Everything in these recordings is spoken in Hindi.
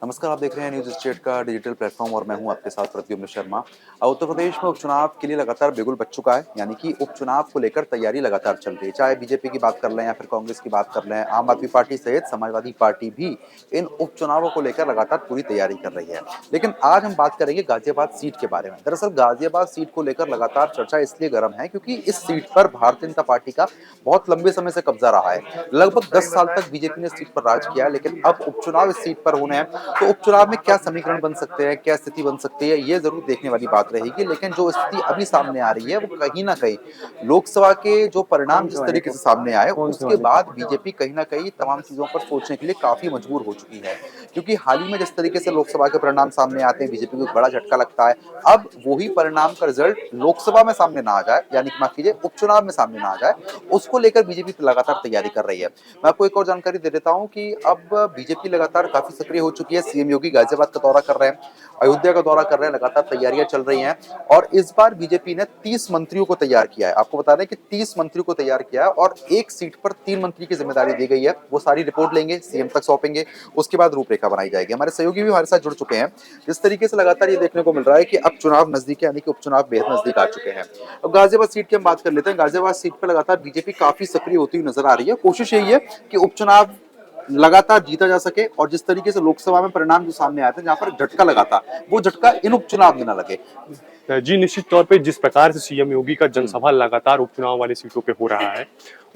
नमस्कार, आप देख रहे हैं न्यूज़ स्टेट का डिजिटल प्लेटफॉर्म और मैं हूं आपके साथ प्रद्युम्न शर्मा। उत्तर प्रदेश में उपचुनाव के लिए लगातार बिगुल बज चुका है, यानी कि उपचुनाव को लेकर तैयारी लगातार चल रही है। चाहे बीजेपी की बात कर लें या फिर कांग्रेस की बात कर लें, आम आदमी पार्टी सहित समाजवादी पार्टी भी इन उपचुनावों को लेकर लगातार पूरी तैयारी कर रही है। लेकिन आज हम बात करेंगे गाजियाबाद सीट के बारे में। दरअसल गाजियाबाद सीट को लेकर लगातार चर्चा इसलिए गर्म है क्योंकि इस सीट पर भारतीय जनता पार्टी का बहुत लंबे समय से कब्जा रहा है। लगभग 10 साल तक बीजेपी ने इस सीट पर राज किया है, लेकिन अब उपचुनाव इस सीट पर होने हैं, तो उपचुनाव में क्या समीकरण बन सकते हैं, क्या स्थिति बन सकती है, ये जरूर देखने वाली बात रहेगी। लेकिन जो स्थिति अभी सामने आ रही है वो कहीं ना कहीं लोकसभा के जो परिणाम जिस तरीके से सामने आए उसके बाद बीजेपी कहीं ना कहीं तमाम चीजों पर सोचने के लिए काफी मजबूर हो चुकी है। क्योंकि हाल ही में जिस तरीके से लोकसभा के परिणाम सामने आते हैं बीजेपी को एक बड़ा झटका लगता है। अब वही परिणाम का रिजल्ट लोकसभा में सामने ना आ जाए, यानी कि माफ कीजिए उपचुनाव में सामने ना आ जाए, उसको लेकर बीजेपी लगातार तैयारी कर रही है। मैं आपको एक और जानकारी दे देता हूं कि अब बीजेपी लगातार काफी सक्रिय हो चुकी है। सीएम योगी गाजियाबाद का दौरा कर रहे हैं, अयोध्या का दौरा कर रहे हैं, लगातार तैयारियां चल रही हैं। और इस बार बीजेपी ने 30 मंत्रियों को तैयार किया है। आपको बता दें कि 30 मंत्रियों को तैयार किया है और एक सीट पर 3 मंत्री की जिम्मेदारी दी गई है। वो सारी रिपोर्ट लेंगे, सीएम तक सौंपेंगे, उसके बाद रूपरेखा बनाई जाएगी। हमारे सहयोगी भी हमारे साथ जुड़ चुके हैं। जिस तरीके से लगातार ये देखने को मिल रहा है कि अब चुनाव नजदीक है, यानी कि उपचुनाव बेहद नजदीक आ चुके हैं। अब गाजियाबाद सीट की हम बात कर लेते हैं। गाजियाबाद सीट पर लगातार बीजेपी काफी सक्रिय होती हुई नजर आ रही है। कोशिश यही है कि उपचुनाव लगातार जीता जा सके और जिस तरीके से लोकसभा में परिणाम जो सामने आते हैं जहां पर झटका लगा था, वो झटका इन उपचुनाव में ना लगे। जी, निश्चित तौर पे जिस प्रकार से सीएम योगी का जनसभा लगातार उपचुनाव वाली सीटों पे हो रहा है,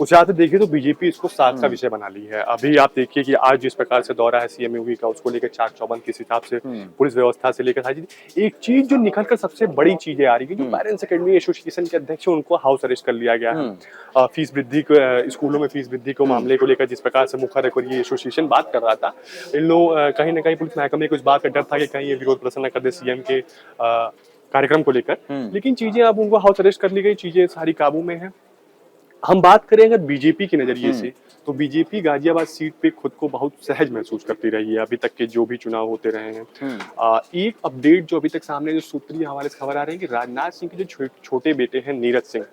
उस हिसाब से देखिए तो बीजेपी इसको साख का विषय बना ली है। अभी आप देखिए कि आज जिस प्रकार से दौरा है सीएम योगी का, उसको लेकर चाक चौबंद किस हिसाब से पुलिस व्यवस्था से लेकर सारी चीज़। एक चीज़ जो निकल कर सबसे बड़ी चीज़ें आ रही है, जो पेरेंट्स अकेडमी एसोसिएशन के अध्यक्ष हैं, उनको हाउस अरेस्ट कर लिया गया है। फीस वृद्धि को स्कूलों में फीस वृद्धि को मामले को लेकर जिस प्रकार से मुखर होकर ये एसोसिएशन बात कर रहा था, इन लोग कहीं न कहीं पुलिस महकमे को इस बात का डर था कि कहीं ये विरोध प्रदर्शन न कर दे सीएम के कार्यक्रम को लेकर। लेकिन चीजें अब उनको हाउस अरेस्ट कर ली गई, चीजें सारी काबू में हैं। हम बात करें अगर बीजेपी के नजरिए से, तो बीजेपी गाजियाबाद सीट पे खुद को बहुत सहज महसूस करती रही है अभी तक के जो भी चुनाव होते रहे हैं। एक अपडेट जो अभी तक सामने जो सूत्रीय हवाले से खबर आ रही है कि राजनाथ सिंह के जो छोटे बेटे हैं नीरज सिंह,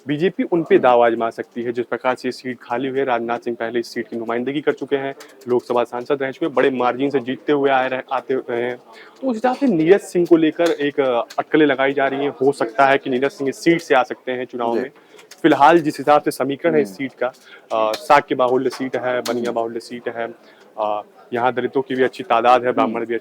बीजेपी उन पे दाव आजमा सकती है। जिस प्रकार से ये सीट खाली हुई है, राजनाथ सिंह पहले इस सीट की नुमाइंदगी कर चुके हैं, लोकसभा सांसद रह चुके हैं, बड़े मार्जिन से जीतते हुए आते रहे हैं। तो उस हिसाब से नीरज सिंह को लेकर एक अटकलें लगाई जा रही हैं। हो सकता है कि नीरज सिंह इस सीट से आ सकते हैं चुनाव में। फिलहाल जिस हिसाब से समीकरण है इस सीट का, शाक्य बाहुल्य सीट है, बनिया बाहुल्य सीट है, यहाँ दलितों की भी अच्छी तादाद है, ब्राह्मण भी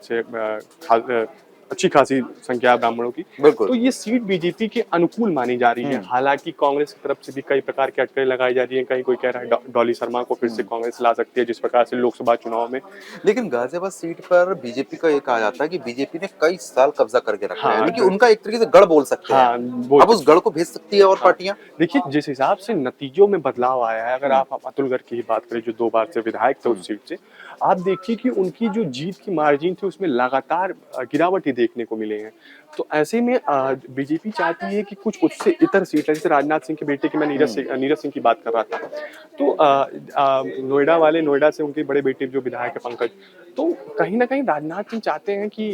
अच्छी खासी संख्या है ब्राह्मणों की। बिल्कुल। तो ये सीट बीजेपी के अनुकूल मानी जा रही है। हालांकि कांग्रेस की तरफ से भी कई प्रकार के अटकलें लगाई जा रही हैं। कहीं कोई कह रहा है डॉली शर्मा को फिर से कांग्रेस ला सकती है, जिस प्रकार से लोकसभा चुनाव में। लेकिन गाजियाबाद सीट पर बीजेपी का ये कहा जाता है कि बीजेपी ने कई साल कब्जा करके रखा है, हाँ, यानी कि उनका एक तरीके से गढ़ बोल सकते हैं। हाँ, बोल अब उस सकते गढ़ को भेज सकती है और हैं। हाँ, पार्टियां। देखिए जिस हिसाब से नतीजों में बदलाव आया है, अगर आप अतुल गर्ग की ही बात करें जो 2 बार से विधायक थे उस सीट से, आप देखिए कि उनकी जो जीत की मार्जिन थी उसमें लगातार गिरावट ही देखने को मिले हैं। तो ऐसे में बीजेपी चाहती है कि कुछ उससे इतर सीट है, जैसे राजनाथ सिंह के बेटे की मैं नीरज सिंह की बात कर रहा था। तो नोएडा से उनके बड़े बेटे जो विधायक है पंकज, तो कहीं न कहीं राजनाथ सिंह चाहते हैं कि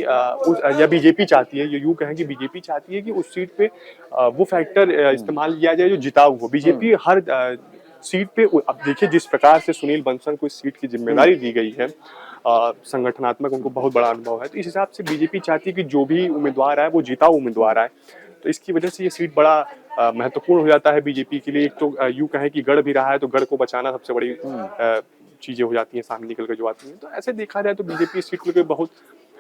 या बीजेपी चाहती है, ये यूँ कहें कि बीजेपी चाहती है कि उस सीट पे वो फैक्टर इस्तेमाल किया जाए जो जिताऊ हो। बीजेपी हर सीट पे अब देखिए जिस प्रकार से सुनील बंसल को इस सीट की जिम्मेदारी दी गई है, संगठनात्मक उनको बहुत बड़ा अनुभव है, तो इस हिसाब से बीजेपी चाहती है कि जो भी उम्मीदवार आए वो जिताऊ उम्मीदवार आए। तो इसकी वजह से ये सीट बड़ा महत्वपूर्ण हो जाता है बीजेपी के लिए। एक तो यूँ कहें कि गढ़ भी रहा है, तो गढ़ को बचाना सबसे बड़ी चीजें हो जाती हैं सामने निकल कर जो आती हैं। तो ऐसे देखा जाए तो बीजेपी इस सीट को लेकर बहुत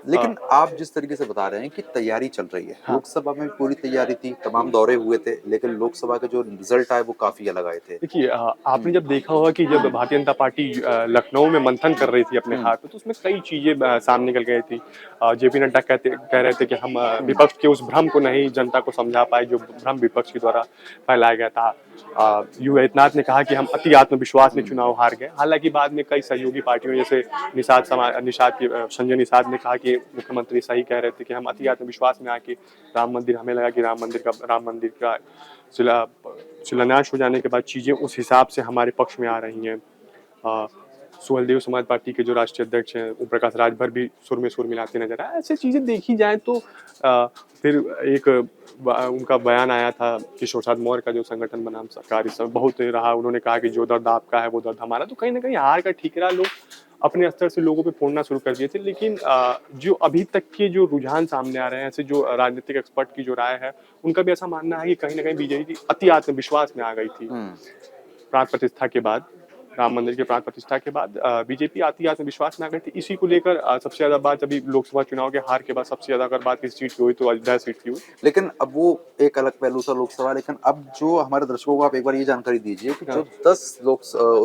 लेकिन आप जिस तरीके से बता रहे हैं कि तैयारी चल रही है, लोकसभा में पूरी तैयारी थी, तमाम दौरे हुए थे, लेकिन लोकसभा के जो रिजल्ट आए वो काफी अलग आए थे। देखिए आपने जब देखा होगा कि जब भारतीय जनता पार्टी लखनऊ में मंथन कर रही थी अपने हाथ में, तो उसमें कई चीजें सामने निकल गई थी। जेपी नड्डा कह रहे थे कि हम विपक्ष के उस भ्रम को नहीं जनता को समझा पाए जो भ्रम विपक्ष के द्वारा फैलाया गया था। योगी आदित्यनाथ ने कहा कि हम अति आत्मविश्वास में चुनाव हार गए। हालांकि बाद में कई सहयोगी पार्टियों जैसे संजय निषाद ने कहा कि मुख्यमंत्री सही कह रहे थे कि हम अति आत्मविश्वास में आके हमें लगा कि राम मंदिर का शिलान्यास हो जाने के बाद चीजें उस हिसाब से हमारे पक्ष में आ रही हैं। सुहेलदेव समाज पार्टी के जो राष्ट्रीय अध्यक्ष हैं ओम प्रकाश राजभर भी सुर में सुर मिलाते नजर आए। ऐसी चीजें देखी जाए तो फिर एक उनका बयान आया था किशोर प्रसाद मौर्य का जो संगठन बनाम सरकार इस समय बहुत रहा। उन्होंने कहा कि जो दर्द आपका है वो दर्द हमारा। तो कहीं ना कहीं हार का ठीकरा लोग अपने स्तर से लोगों पे फोड़ना शुरू कर दिए थे, लेकिन जो अभी तक के जो रुझान सामने आ रहे हैं, ऐसे जो राजनीतिक एक्सपर्ट की जो राय है, उनका भी ऐसा मानना है कि कहीं ना कहीं बीजेपी अति आत्मविश्वास में आ गई थी प्राण प्रतिष्ठा के बाद, राम मंदिर के प्राण प्रतिष्ठा के बाद बीजेपी अति आत्मविश्वास में आ गई थी। इसी को लेकर सबसे ज्यादा बात अभी लोकसभा चुनाव के हार के बाद सबसे ज्यादा अगर बात किस सीट की हुई तो अयोध्या सीट की हुई। लेकिन अब वो एक अलग पहलू था लोकसभा, लेकिन अब जो हमारे दर्शकों को आप एक बार ये जानकारी दीजिए कि जो 10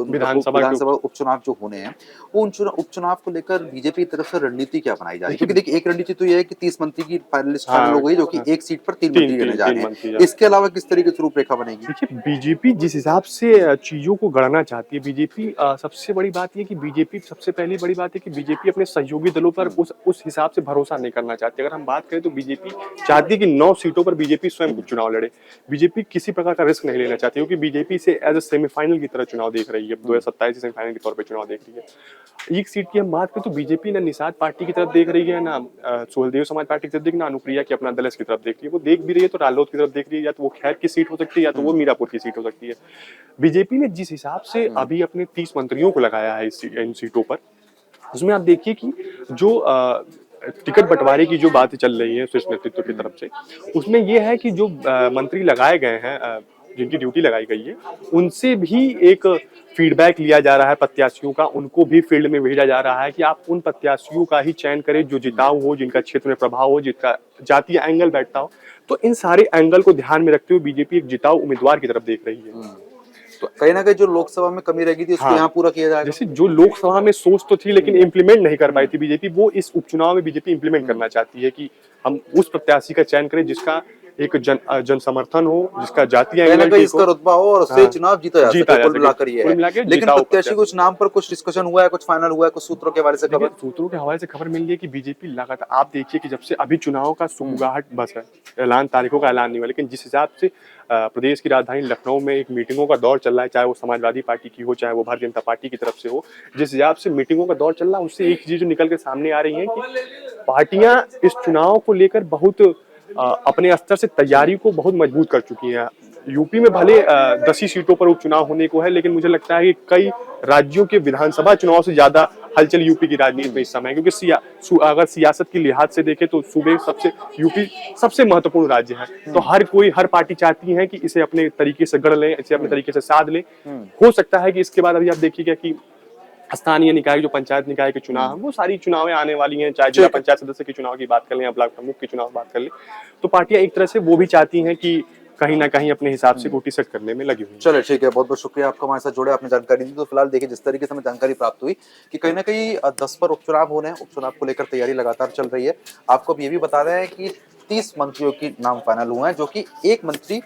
विधानसभा उपचुनाव जो होने हैं, वो उन उपचुनाव को लेकर बीजेपी की तरफ से रणनीति क्या बनाई जा रही है? क्योंकि देखिए, एक रणनीति तो ये है कि 30 मंत्री की फाइनलिस्ट हो गई, जो कि एक सीट पर 3 मंत्री रहने जा रहे हैं। इसके अलावा किस तरीके से रूपरेखा बनेगी? देखिए, बीजेपी जिस हिसाब से चीजों को गढ़ना चाहती है, बीजेपी सबसे बड़ी बात ये कि बीजेपी सबसे पहली बड़ी बात है कि बीजेपी अपने सहयोगी दलों पर उस हिसाब से भरोसा नहीं करना चाहती। अगर हम बात करें तो बीजेपी चाहती है कि 9 सीटों पर बीजेपी स्वयं उपचुनाव लड़े। बीजेपी किसी प्रकार का रिस्क नहीं लेना चाहती, क्योंकि बीजेपी से एज ए सेमीफाइनल की तरह चुनाव देख रही है, 2027 से सेमीफाइनल के तौर पर चुनाव देख रही है। एक सीट की हम बात करें तो बीजेपी ना निषाद पार्टी की तरफ देख रही है, ना सुहेलदेव समाज पार्टी की तरफ देख, ना अनुप्रिया की अपना दल की तरफ देख रही है। वो देख भी रही है तो रालोद की तरफ देख रही है, या तो वो खैर की सीट हो सकती है या तो वो मीरापुर की सीट हो सकती है। बीजेपी ने जिस हिसाब से अभी अपने 30 मंत्रियों को लगाया है इन सीटों पर, उसमें आप देखिए कि जो टिकट बंटवारे की जो बातें चल रही है शीर्ष नेतृत्व की तरफ से, उसमें यह है कि जो मंत्री लगाए गए हैं, जिनकी ड्यूटी लगाई गई है, उनसे भी एक फीडबैक लिया जा रहा है प्रत्याशियों का, उनको भी फील्ड में भेजा जा रहा है कि आप उन प्रत्याशियों का ही चयन करें जो जिताऊ हो, जिनका क्षेत्र में प्रभाव हो, जिनका जातीय एंगल बैठता हो। तो इन सारे एंगल को ध्यान में रखते हुए बीजेपी एक जिताऊ उम्मीदवार की तरफ देख रही है। तो कहीं ना कहीं जो लोकसभा में कमी रह गई थी, उसको यहाँ पूरा किया जाएगा। जैसे जो लोकसभा में सोच तो थी लेकिन इम्प्लीमेंट नहीं कर पाई थी बीजेपी, वो इस उपचुनाव में बीजेपी इम्प्लीमेंट करना चाहती है कि हम उस प्रत्याशी का चयन करें जिसका एक जन समर्थन हो, जिसका जातीय एंगल इसका रुतबा हो और उससे चुनाव जीता जा सके, कुल मिलाकर ये है। लेकिन प्रत्याशी कुछ नाम पर कुछ डिस्कशन हुआ है, कुछ फाइनल हुआ है, कुछ सूत्रों के हवाले से खबर? सूत्रों के हवाले से खबर मिल रही है कि बीजेपी लगातार, आप देखिए कि जब से अभी चुनाव का सुगबुगाहट बस है, ऐलान तारीखों का ऐलान नहीं हुआ, लेकिन जिस हिसाब से प्रदेश की राजधानी लखनऊ में एक मीटिंगों का दौर चल रहा है, चाहे वो समाजवादी पार्टी की हो, चाहे वो भारतीय जनता पार्टी की तरफ से हो, जिस हिसाब से मीटिंगों का दौर चल रहा है, उससे एक चीज निकल के सामने आ रही है कि पार्टियां इस चुनाव को लेकर बहुत अपने स्तर से तैयारी को बहुत मजबूत कर चुकी हैं। यूपी में भले 10 ही सीटों पर उपचुनाव होने को है, लेकिन मुझे लगता है कि कई राज्यों के विधानसभा चुनाव से ज्यादा हलचल यूपी की राजनीति में इस समय, क्योंकि अगर सियासत की लिहाज से देखें तो यूपी सबसे महत्वपूर्ण राज्य है। तो हर पार्टी चाहती है कि इसे अपने तरीके से गढ़ लें, इसे अपने तरीके से साध लें। हो सकता है कि इसके बाद अभी आप देखिएगा कि स्थानीय निकाय, जो पंचायत निकाय के चुनाव है, वो सारी चुनावें आने वाली हैं, चाहे जिला पंचायत सदस्य के चुनाव की बात कर लें या ब्लॉक प्रमुख के चुनाव की बात कर लें, तो पार्टियां एक तरह से वो भी चाहती हैं कि कहीं ना कहीं अपने हिसाब से कोटी सेट करने में लगी हुई। चलो ठीक है, बहुत बहुत शुक्रिया आपका हमारे साथ जुड़े, आपने जानकारी दी। तो फिलहाल देखिए, जिस तरीके से हमें जानकारी प्राप्त हुई कि कहीं ना कहीं 10 पर उपचुनाव होने हैं, उपचुनाव को लेकर तैयारी लगातार चल रही है। आपको अब ये भी बता रहे हैं कि 30 मंत्रियों की नाम फाइनल हुए हैं, जो कि एक मंत्री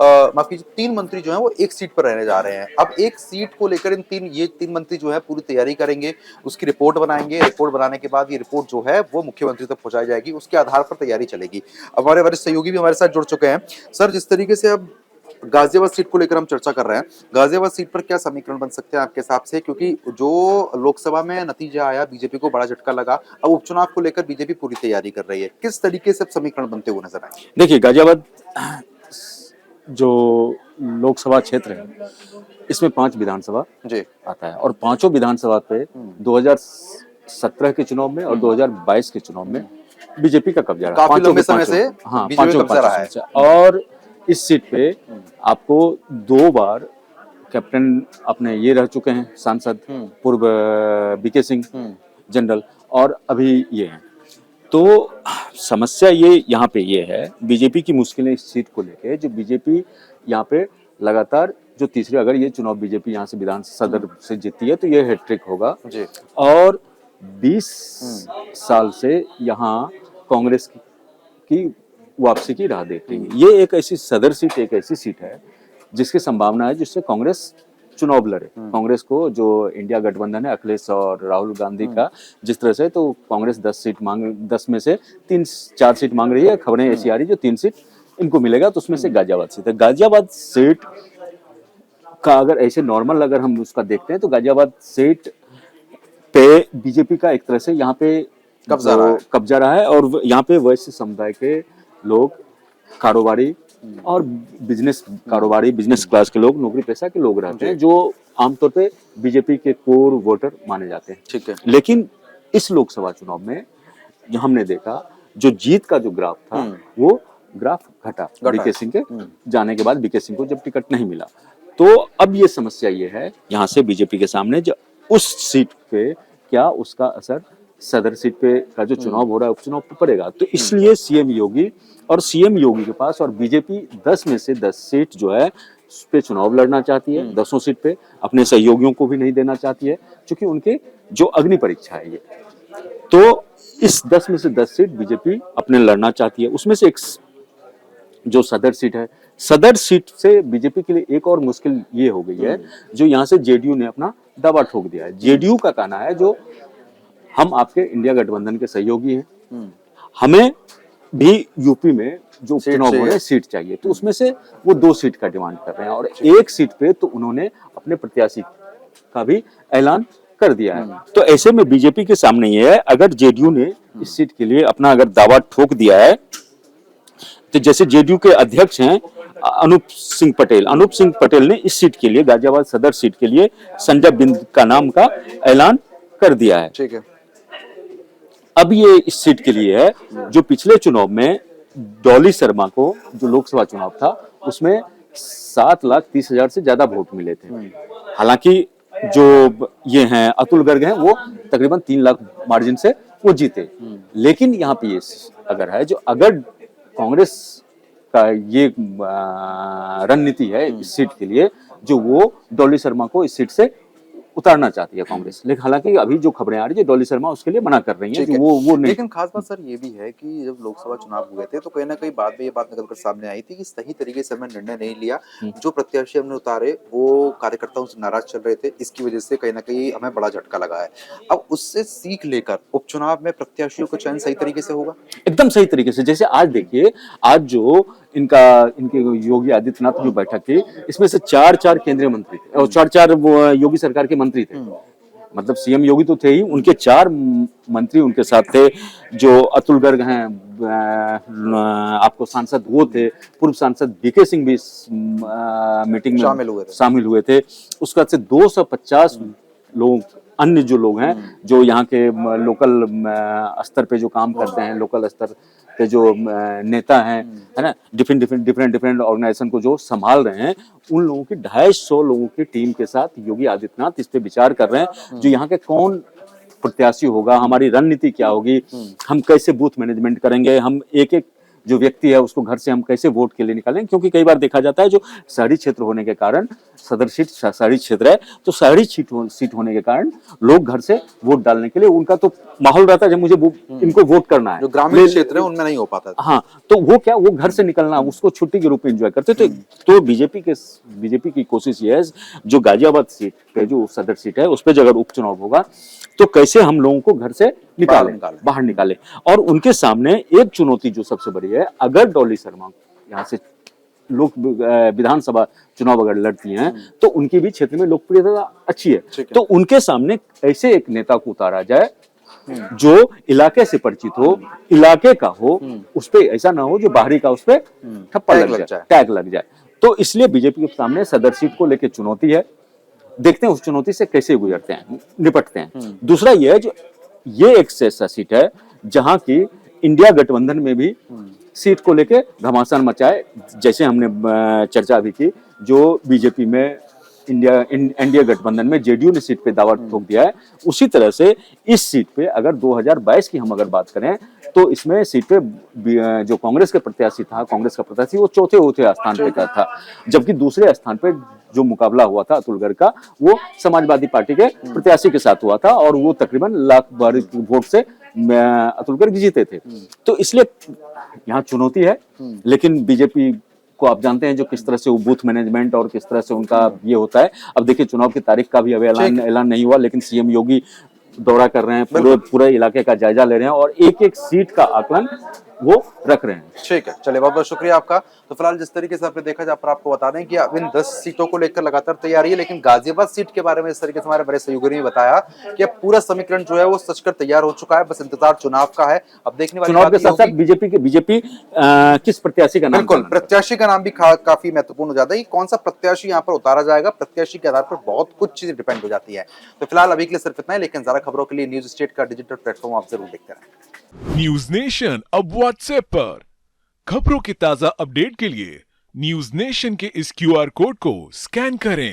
माफ कीजिए 3 मंत्री जो हैं वो एक सीट पर रहने जा रहे हैं। अब एक सीट को लेकर ये तीन मंत्री जो है पूरी तैयारी करेंगे, उसकी रिपोर्ट बनाएंगे। रिपोर्ट बनाने के बाद ये रिपोर्ट जो है वो मुख्यमंत्री तक पहुंचाई जाएगी, उसके आधार पर तैयारी चलेगी। अब हमारे वरिष्ठ सहयोगी भी हमारे साथ जुड़ चुके हैं। सर, जिस तरीके से अब गाजियाबाद सीट को लेकर हम चर्चा कर रहे हैं, गाजियाबाद सीट पर क्या समीकरण बन सकते हैं आपके हिसाब से? क्योंकि जो लोकसभा में नतीजा आया, बीजेपी को बड़ा झटका लगा। अब उपचुनाव को लेकर बीजेपी पूरी तैयारी कर रही है, किस तरीके से समीकरण बनते हुए नजर आए? देखिए, गाजियाबाद जो लोकसभा क्षेत्र है, इसमें 5 विधानसभा जी आता है और पांचों विधानसभा पे 2017 के चुनाव में और 2022 के चुनाव में बीजेपी का कब्जा रहा। काफी लंबे समय से हाँ, बीजेपी कब्जा रहा है। और इस सीट पे आपको 2 बार कैप्टन अपने ये रह चुके हैं सांसद, पूर्व बीके सिंह जनरल, और अभी ये हैं। तो समस्या ये यहाँ पे ये है, बीजेपी की मुश्किलें इस सीट को लेके, जो बीजेपी यहाँ पे लगातार जो तीसरे, अगर ये चुनाव बीजेपी यहाँ से विधान सदर से जीतती है तो ये हैट्रिक होगा जी। और 20 साल से यहाँ कांग्रेस की वापसी की राह देख रही है। ये एक ऐसी सदर सीट, एक ऐसी सीट है जिसकी संभावना है जिससे कांग्रेस चुनाव लड़े। कांग्रेस को जो इंडिया गठबंधन है अखिलेश और राहुल गांधी का, जिस तरह से, तो कांग्रेस 10 में से 4 सीट मांग रही है। खबरें ऐसी आ रही है जो 3 सीट इनको मिलेगा, तो उसमें से गाजियाबाद सीट है। गाजियाबाद सीट का अगर ऐसे नॉर्मल अगर हम उसका देखते हैं तो गाजियाबाद सीट पे बीजेपी का एक तरह से यहाँ पे कब्जा रहा है और यहाँ पे वैश्य समुदाय के लोग, कारोबारी और बिजनेस कारोबारी बिजनेस क्लास के लोग, नौकरी पेशा के लोग रहते हैं, जो आमतौर पे बीजेपी के कोर वोटर माने जाते हैं। ठीक है। लेकिन इस लोकसभा चुनाव में जो हमने देखा, जो जीत का जो ग्राफ था वो ग्राफ घटा बीके सिंह के जाने के बाद। बीके सिंह को जब टिकट नहीं मिला, तो अब ये समस्या ये है यहाँ से बीजेपी के सामने, जो उस सीट पे क्या उसका असर सदर सीट पे का जो चुनाव हो रहा है उपचुनाव पे पड़ेगा। तो इसलिए सीएम योगी के पास और बीजेपी 10 में से 10 सीट जो है उस पे चुनाव लड़ना चाहती है। 10 सीट पे अपने सहयोगियों को भी नहीं देना चाहती है, क्योंकि उनके जो अग्नि परीक्षा है ये। तो इस 10 में से 10 सीट बीजेपी अपने लड़ना चाहती है। उसमें से एक जो सदर सीट है, सदर सीट से बीजेपी के लिए एक और मुश्किल ये हो गई है, जो यहाँ से जेडीयू ने अपना दावा ठोक दिया है। जेडीयू का कहना है जो हम आपके इंडिया गठबंधन के सहयोगी हैं, हमें भी यूपी में जो चुनाव हो रहे हैं सीट चाहिए। तो उसमें से वो 2 सीट का डिमांड कर रहे हैं, और 1 सीट पे तो उन्होंने अपने प्रत्याशी का भी ऐलान कर दिया है। तो ऐसे में बीजेपी के सामने ये है, अगर जेडीयू ने इस सीट के लिए अपना अगर दावा ठोक दिया है, तो जैसे जेडीयू के अध्यक्ष हैं अनूप सिंह पटेल ने इस सीट के लिए, गाजियाबाद सदर सीट के लिए संजय बिंद का नाम का ऐलान कर दिया है। ठीक है। अब ये इस सीट के लिए है, जो पिछले चुनाव में डॉली शर्मा को जो लोकसभा चुनाव था उसमें 7,30,000 से ज्यादा वोट मिले थे। हालांकि जो ये हैं अतुल गर्ग हैं वो तकरीबन 3 लाख मार्जिन से वो जीते। लेकिन यहाँ पे ये अगर है, जो अगर कांग्रेस का ये रणनीति है इस सीट के लिए, जो वो डॉली शर्मा को इस सीट से उतारना चाहती है कांग्रेस। लेकिन हालांकि अभी जो खबरें आ रही है डॉली शर्मा उसके लिए मना कर रही हैं कि वो नहीं। लेकिन खास बात सर ये भी है कि जब लोकसभा चुनाव हुए थे तो कहीं ना कहीं बाद में ये बात निकल कर सामने आई थी कि सही तरीके से हमने निर्णय नहीं लिया। जो प्रत्याशी हमने उतारे वो कार्यकर्ताओं से नाराज चल रहे थे, इसकी वजह से कहीं ना कहीं हमें बड़ा झटका लगा है। अब उससे सीख लेकर उपचुनाव में प्रत्याशियों का चयन सही तरीके से होगा, एकदम सही तरीके से। जैसे आज देखिए, आज जो इनके योगी आदित्यनाथ जो बैठक थी, इसमें से 4 केंद्रीय मंत्री थे और 4 योगी सरकार के मंत्री थे। मतलब सीएम योगी तो थे ही, उनके 4 मंत्री उनके साथ थे। जो अतुल गर्ग हैं आपको सांसद वो थे, पूर्व सांसद बीके सिंह भी मीटिंग में शामिल हुए थे। उसके बाद से 250 लोग, अन्य जो लोग हैं जो यहाँ के लोकल स्तर पे जो काम करते हैं, लोकल स्तर पे जो नेता हैं, है ना, डिफरेंट ऑर्गेनाइजेशन को जो संभाल रहे हैं, उन लोगों की 250 लोगों की टीम के साथ योगी आदित्यनाथ इस पे विचार कर रहे हैं, जो यहाँ के कौन प्रत्याशी होगा, हमारी रणनीति क्या होगी, हम कैसे बूथ मैनेजमेंट करेंगे, हम एक जो व्यक्ति है उसको घर से हम कैसे वोट के लिए निकालें। क्योंकि कई बार देखा जाता है जो शहरी क्षेत्र होने के कारण, सदर सीट शहरी क्षेत्र है, तो शहरी सीट होने के कारण लोग घर से वोट डालने के लिए उनका तो माहौल रहता है, जब मुझे इनको वोट करना है। जो ग्रामीण क्षेत्र है उनमें नहीं हो पाता। हाँ, तो वो क्या, वो घर से निकलना उसको छुट्टी के रूप में एंजॉय करते। तो बीजेपी की कोशिश ये है, जो गाजियाबाद सीट पे जो सदर सीट है उस पर अगर उपचुनाव होगा तो कैसे हम लोगों को घर से बाहर निकाले। और उनके सामने एक चुनौती जो सबसे बड़ी है, अगर डॉली शर्मा यहाँ से लोक विधानसभा चुनाव अगर लड़ती हैं तो उनकी भी क्षेत्र में लोकप्रियता अच्छी है। तो उनके सामने ऐसे एक नेता को उतारा जाए जो इलाके से परिचित हो, इलाके का हो, उस पे ऐसा ना हो जो बाहरी का उस पे ठप्पा टैग लग जाए। तो इसलिए बीजेपी के सामने सदर सीट को लेकर चुनौती है। देखते हैं उस चुनौती से कैसे गुजरते हैं, निपटते हैं। दूसरा ये है, जो ये एक ऐसा सीट है जहां की इंडिया गठबंधन में भी सीट को लेके घमासान मचाए। जैसे हमने चर्चा भी की, जो बीजेपी में एनडीए गठबंधन में जेडीयू ने सीट पे दावा ठोक दिया है, उसी तरह से इस सीट पे अगर 2022 की हम अगर बात करें तो इसमें सीट पे जो कांग्रेस के प्रत्याशी था, कांग्रेस का प्रत्याशी वो चौथे स्थान पे था, जबकि दूसरे स्थान पे जो मुकाबला हुआ था अतुल गर्ग का, वो समाजवादी पार्टी के प्रत्याशी के साथ हुआ था और वो तकरीबन 1,00,000 वोट से अतुल गर्ग जीते थे। तो इसलिए यहाँ चुनौती है। लेकिन बीजेपी को आप जानते हैं जो किस तरह से वो बूथ मैनेजमेंट और किस तरह से उनका ये होता है। अब देखिए चुनाव की तारीख का भी अभी ऐलान नहीं हुआ, लेकिन सीएम योगी दौरा कर रहे हैं, पूरे इलाके का जायजा ले रहे हैं और एक सीट का आकलन वो रख रहे हैं। ठीक है, चलिए बहुत बहुत शुक्रिया आपका। तो फिलहाल जिस तरीके से आपने देखा, जहाँ पर आपको बता दें कि अब इन 10 सीटों को लेकर लगातार तैयारी है, लेकिन गाजियाबाद सीट के बारे में इस तरीके से हमारे बड़े सहयोगी ने बताया कि अब पूरा समीकरण जो है वो सचकर तैयार हो चुका है, बस इंतजार चुनाव का है। अब देखने वाली चुनाव बात के ये साथ साथ होगी, बीजेपी किस प्रत्याशी का नाम बिल्कुल करना प्रत्याशी का नाम भी काफी महत्वपूर्ण हो जाता है कि कौन सा प्रत्याशी यहाँ पर उतारा जाएगा। प्रत्याशी के आधार पर बहुत कुछ चीजें डिपेंड हो जाती है। तो फिलहाल अभी के लिए सिर्फ इतना ही, लेकिन ज्यादा खबरों के लिए न्यूज स्टेट का डिजिटल प्लेटफॉर्म आप जरूर देखते रहें। न्यूज नेशन अब व्हाट्सएप पर खबरों के ताजा अपडेट के लिए न्यूज नेशन के इस क्यूआर कोड को स्कैन करें।